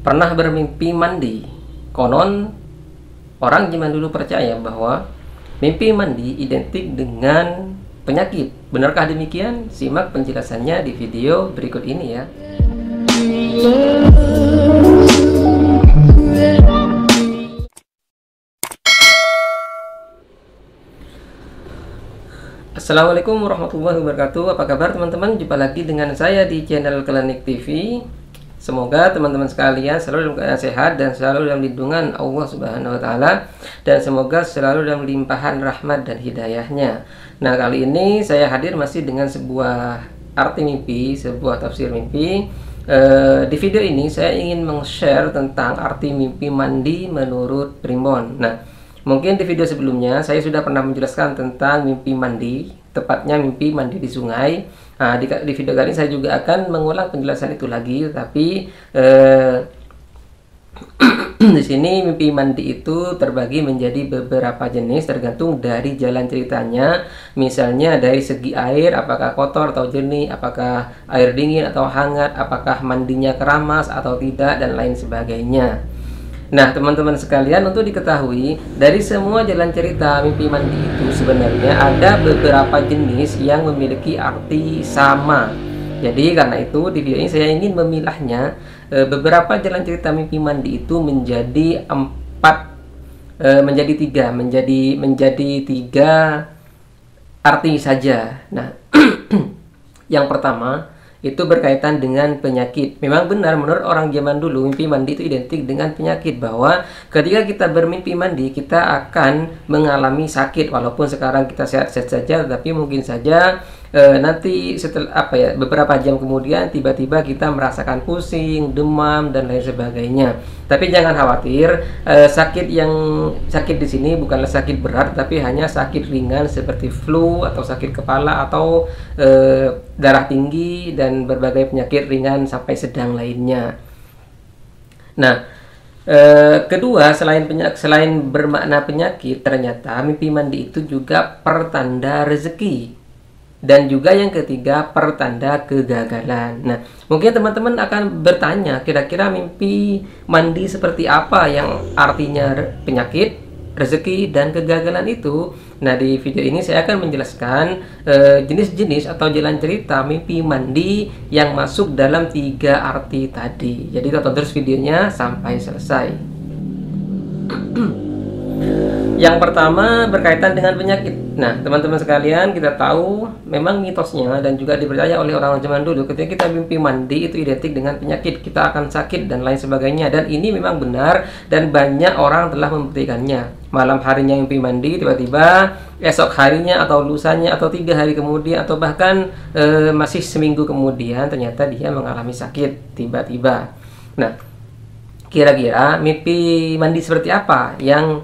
Pernah bermimpi mandi? Konon, orang zaman dulu percaya bahwa mimpi mandi identik dengan penyakit. Benarkah demikian? Simak penjelasannya di video berikut ini ya. Assalamualaikum warahmatullahi wabarakatuh. Apa kabar teman-teman? Jumpa lagi dengan saya di channel Klinik TV. Semoga teman-teman sekalian selalu dalam keadaan sehat dan selalu dalam lindungan Allah Subhanahu wa Ta'ala, dan semoga selalu dalam limpahan rahmat dan hidayahnya. Nah, kali ini saya hadir masih dengan sebuah arti mimpi, sebuah tafsir mimpi. Di video ini saya ingin meng-share tentang arti mimpi mandi menurut Primbon. Nah, mungkin di video sebelumnya saya sudah pernah menjelaskan tentang mimpi mandi, tepatnya mimpi mandi di sungai. Nah, di video kali ini saya juga akan mengulang penjelasan itu lagi, tapi di sini mimpi mandi itu terbagi menjadi beberapa jenis tergantung dari jalan ceritanya. Misalnya dari segi air, apakah kotor atau jernih, apakah air dingin atau hangat, apakah mandinya keramas atau tidak, dan lain sebagainya. Nah, teman-teman sekalian, untuk diketahui dari semua jalan cerita mimpi mandi itu sebenarnya ada beberapa jenis yang memiliki arti sama. Jadi karena itu di video ini saya ingin memilahnya, beberapa jalan cerita mimpi mandi itu menjadi menjadi tiga arti saja. Nah, yang pertama itu berkaitan dengan penyakit. Memang benar, menurut orang zaman dulu mimpi mandi itu identik dengan penyakit, bahwa ketika kita bermimpi mandi kita akan mengalami sakit. Walaupun sekarang kita sehat-sehat saja, tapi mungkin saja nanti setelah beberapa jam kemudian tiba-tiba kita merasakan pusing, demam, dan lain sebagainya. Tapi jangan khawatir, sakit di sini bukanlah sakit berat, tapi hanya sakit ringan seperti flu atau sakit kepala atau darah tinggi dan berbagai penyakit ringan sampai sedang lainnya. Nah, kedua, selain bermakna penyakit, ternyata mimpi mandi itu juga pertanda rezeki. Dan juga yang ketiga, pertanda kegagalan. Nah, mungkin teman-teman akan bertanya, kira-kira mimpi mandi seperti apa yang artinya penyakit, rezeki, dan kegagalan itu? Nah, di video ini saya akan menjelaskan jenis-jenis atau jalan cerita mimpi mandi yang masuk dalam tiga arti tadi. Jadi tonton terus videonya sampai selesai. Yang pertama berkaitan dengan penyakit. Nah, teman-teman sekalian, kita tahu memang mitosnya dan juga dipercaya oleh orang zaman dulu, ketika kita mimpi mandi itu identik dengan penyakit, kita akan sakit dan lain sebagainya. Dan ini memang benar dan banyak orang telah membuktikannya. Malam harinya mimpi mandi, tiba-tiba esok harinya atau lusanya atau 3 hari kemudian atau bahkan masih seminggu kemudian ternyata dia mengalami sakit tiba-tiba. Nah, kira-kira mimpi mandi seperti apa yang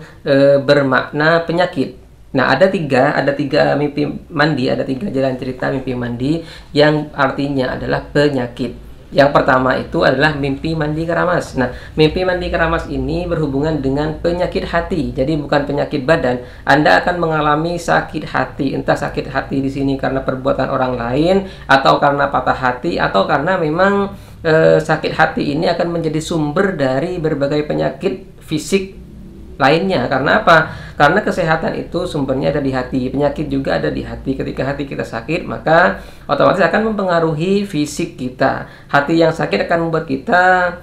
bermakna penyakit? Nah, ada tiga mimpi mandi, ada 3 jalan cerita mimpi mandi yang artinya adalah penyakit. Yang pertama itu adalah mimpi mandi keramas. Nah, mimpi mandi keramas ini berhubungan dengan penyakit hati. Jadi bukan penyakit badan. Anda akan mengalami sakit hati. Entah sakit hati di sini karena perbuatan orang lain, atau karena patah hati, atau karena memang sakit hati ini akan menjadi sumber dari berbagai penyakit fisik lainnya. Karena apa? Karena kesehatan itu sumbernya ada di hati, penyakit juga ada di hati. Ketika hati kita sakit, maka otomatis akan mempengaruhi fisik kita. Hati yang sakit akan membuat kita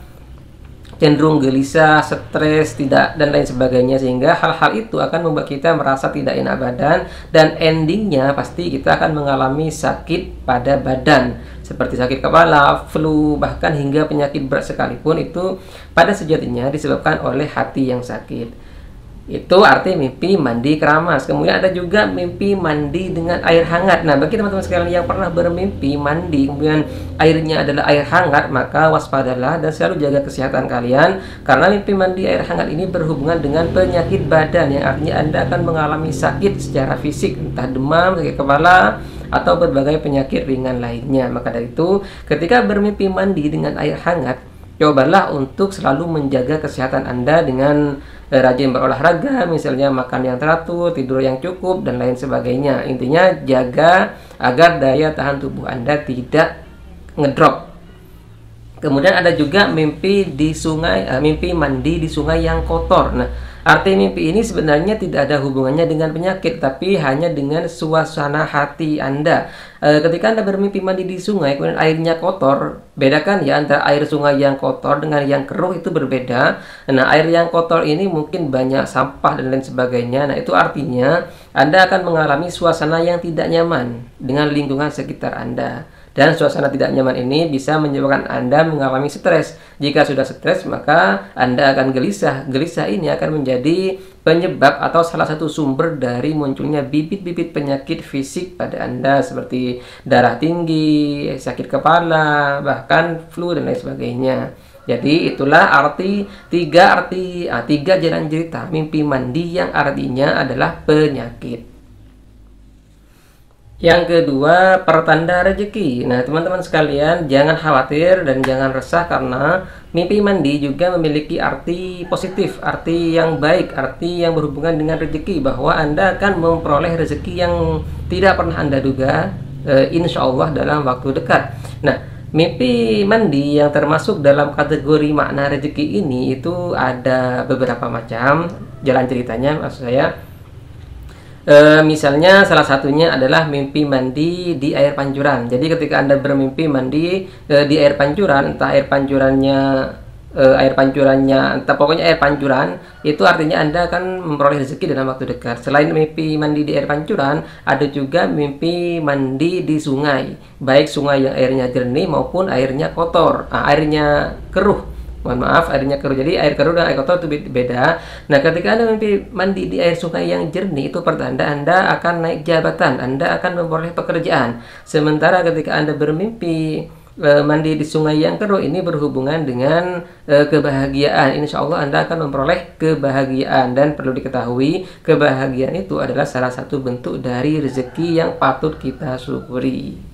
cenderung gelisah, stres, dan lain sebagainya, sehingga hal-hal itu akan membuat kita merasa tidak enak badan, dan endingnya pasti kita akan mengalami sakit pada badan seperti sakit kepala, flu, bahkan hingga penyakit berat sekalipun itu pada sejatinya disebabkan oleh hati yang sakit. Itu arti mimpi mandi keramas. Kemudian ada juga mimpi mandi dengan air hangat. Nah, bagi teman-teman sekalian yang pernah bermimpi mandi kemudian airnya adalah air hangat, maka waspadalah dan selalu jaga kesehatan kalian, karena mimpi mandi air hangat ini berhubungan dengan penyakit badan, yang artinya Anda akan mengalami sakit secara fisik, entah demam, sakit kepala, atau berbagai penyakit ringan lainnya. Maka dari itu, ketika bermimpi mandi dengan air hangat, cobalah untuk selalu menjaga kesehatan Anda dengan rajin berolahraga, misalnya makan yang teratur, tidur yang cukup, dan lain sebagainya. Intinya jaga agar daya tahan tubuh Anda tidak ngedrop. Kemudian ada juga mimpi di sungai, mimpi mandi di sungai yang kotor. Nah, arti mimpi ini sebenarnya tidak ada hubungannya dengan penyakit, tapi hanya dengan suasana hati Anda. Ketika Anda bermimpi mandi di sungai, kemudian airnya kotor, bedakan ya antara air sungai yang kotor dengan yang keruh, itu berbeda. Nah, air yang kotor ini mungkin banyak sampah dan lain sebagainya. Nah, itu artinya Anda akan mengalami suasana yang tidak nyaman dengan lingkungan sekitar Anda. Dan suasana tidak nyaman ini bisa menyebabkan Anda mengalami stres. Jika sudah stres, maka Anda akan gelisah. Gelisah ini akan menjadi penyebab atau salah satu sumber dari munculnya bibit-bibit penyakit fisik pada Anda, seperti darah tinggi, sakit kepala, bahkan flu dan lain sebagainya. Jadi itulah tiga jalan cerita mimpi mandi yang artinya adalah penyakit. Yang kedua, pertanda rezeki. Nah, teman-teman sekalian, jangan khawatir dan jangan resah, karena mimpi mandi juga memiliki arti positif, arti yang baik, arti yang berhubungan dengan rezeki, bahwa Anda akan memperoleh rezeki yang tidak pernah Anda duga, insya Allah dalam waktu dekat. Nah, mimpi mandi yang termasuk dalam kategori makna rezeki ini itu ada beberapa macam jalan ceritanya, maksud saya. Misalnya salah satunya adalah mimpi mandi di air pancuran. Jadi ketika Anda bermimpi mandi di air pancuran, entah air pancurannya entah pokoknya air pancuran, itu artinya Anda akan memperoleh rezeki dalam waktu dekat. Selain mimpi mandi di air pancuran, ada juga mimpi mandi di sungai, baik sungai yang airnya jernih maupun airnya kotor, airnya keruh. Mohon maaf, airnya keruh. Jadi air keruh dan air kotor itu beda. Nah, ketika Anda mimpi mandi di air sungai yang jernih, itu pertanda Anda akan naik jabatan, Anda akan memperoleh pekerjaan. Sementara ketika Anda bermimpi mandi di sungai yang keruh, ini berhubungan dengan kebahagiaan. Insya Allah Anda akan memperoleh kebahagiaan. Dan perlu diketahui, kebahagiaan itu adalah salah satu bentuk dari rezeki yang patut kita syukuri.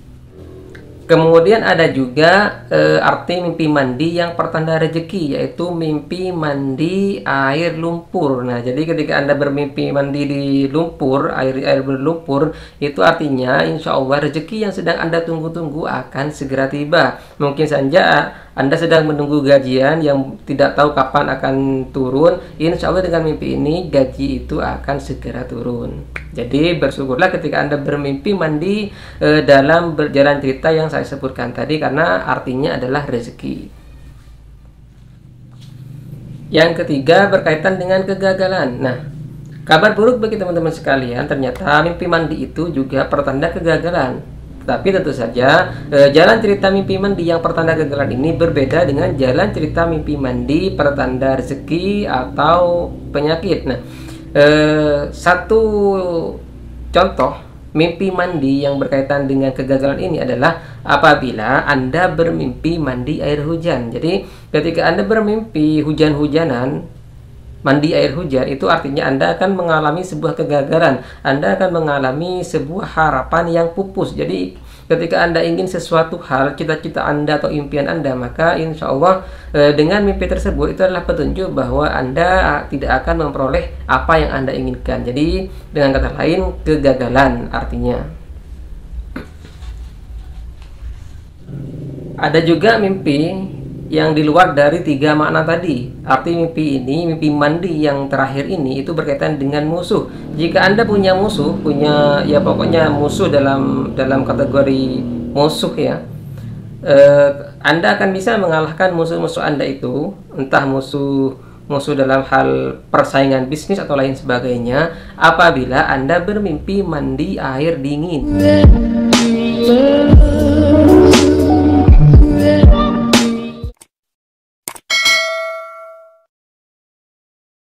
Kemudian ada juga arti mimpi mandi yang pertanda rezeki, yaitu mimpi mandi air lumpur. Nah, jadi ketika Anda bermimpi mandi di lumpur, air berlumpur, itu artinya insya Allah rezeki yang sedang Anda tunggu-tunggu akan segera tiba. Mungkin saja Anda sedang menunggu gajian yang tidak tahu kapan akan turun. Insya Allah dengan mimpi ini gaji itu akan segera turun. Jadi bersyukurlah ketika Anda bermimpi mandi dalam berjalan cerita yang saya sebutkan tadi, karena artinya adalah rezeki. Yang ketiga berkaitan dengan kegagalan. Nah, kabar buruk bagi teman-teman sekalian, ternyata mimpi mandi itu juga pertanda kegagalan. Tapi tentu saja jalan cerita mimpi mandi yang pertanda kegagalan ini berbeda dengan jalan cerita mimpi mandi pertanda rezeki atau penyakit. Nah, satu contoh mimpi mandi yang berkaitan dengan kegagalan ini adalah apabila Anda bermimpi mandi air hujan. Jadi ketika Anda bermimpi hujan-hujanan, mandi air hujan, itu artinya Anda akan mengalami sebuah kegagalan. Anda akan mengalami sebuah harapan yang pupus. Jadi ketika Anda ingin sesuatu hal, cita-cita Anda atau impian Anda, maka insya Allah dengan mimpi tersebut itu adalah petunjuk bahwa Anda tidak akan memperoleh apa yang Anda inginkan. Jadi dengan kata lain, kegagalan artinya. Ada juga mimpi yang di luar dari tiga makna tadi. Arti mimpi ini, mimpi mandi yang terakhir ini, itu berkaitan dengan musuh. Jika Anda punya musuh, ya pokoknya musuh dalam kategori musuh ya, Anda akan bisa mengalahkan musuh-musuh Anda itu, entah musuh dalam hal persaingan bisnis atau lain sebagainya, apabila Anda bermimpi mandi air dingin.